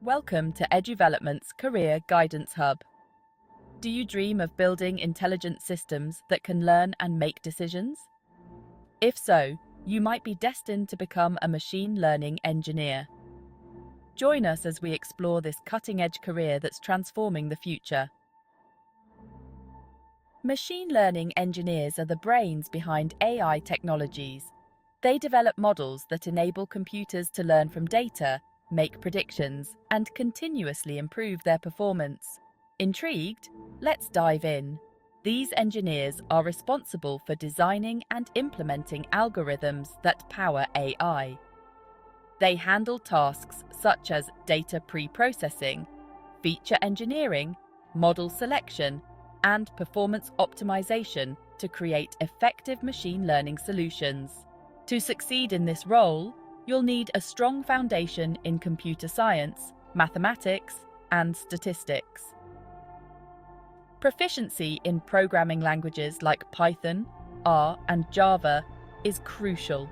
Welcome to EDUvelopment's Career Guidance Hub. Do you dream of building intelligent systems that can learn and make decisions? If so, you might be destined to become a machine learning engineer. Join us as we explore this cutting-edge career that's transforming the future. Machine learning engineers are the brains behind AI technologies. They develop models that enable computers to learn from data, make predictions, and continuously improve their performance. Intrigued? Let's dive in. These engineers are responsible for designing and implementing algorithms that power AI. They handle tasks such as data pre-processing, feature engineering, model selection, and performance optimization to create effective machine learning solutions. To succeed in this role, you'll need a strong foundation in computer science, mathematics, and statistics. Proficiency in programming languages like Python, R, and Java is crucial.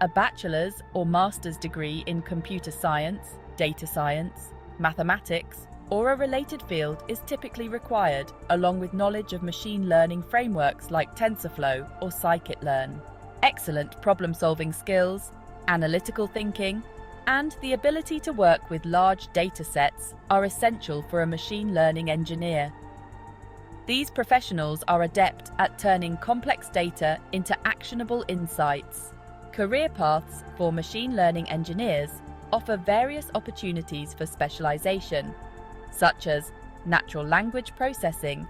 A bachelor's or master's degree in computer science, data science, mathematics, or a related field is typically required, along with knowledge of machine learning frameworks like TensorFlow or scikit-learn. Excellent problem-solving skills, analytical thinking, and the ability to work with large data sets are essential for a machine learning engineer. These professionals are adept at turning complex data into actionable insights. Career paths for machine learning engineers offer various opportunities for specialization, such as natural language processing,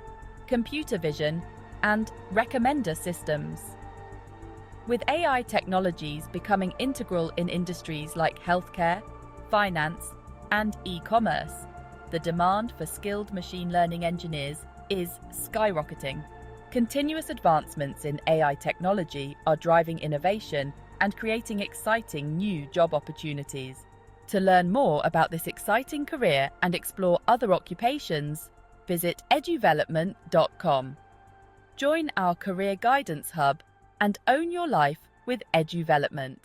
computer vision, and recommender systems. With AI technologies becoming integral in industries like healthcare, finance, and e-commerce, the demand for skilled machine learning engineers is skyrocketing. Continuous advancements in AI technology are driving innovation and creating exciting new job opportunities. To learn more about this exciting career and explore other occupations, visit EDUvelopment.com. Join our Career Guidance Hub and own your life with EDUvelopment.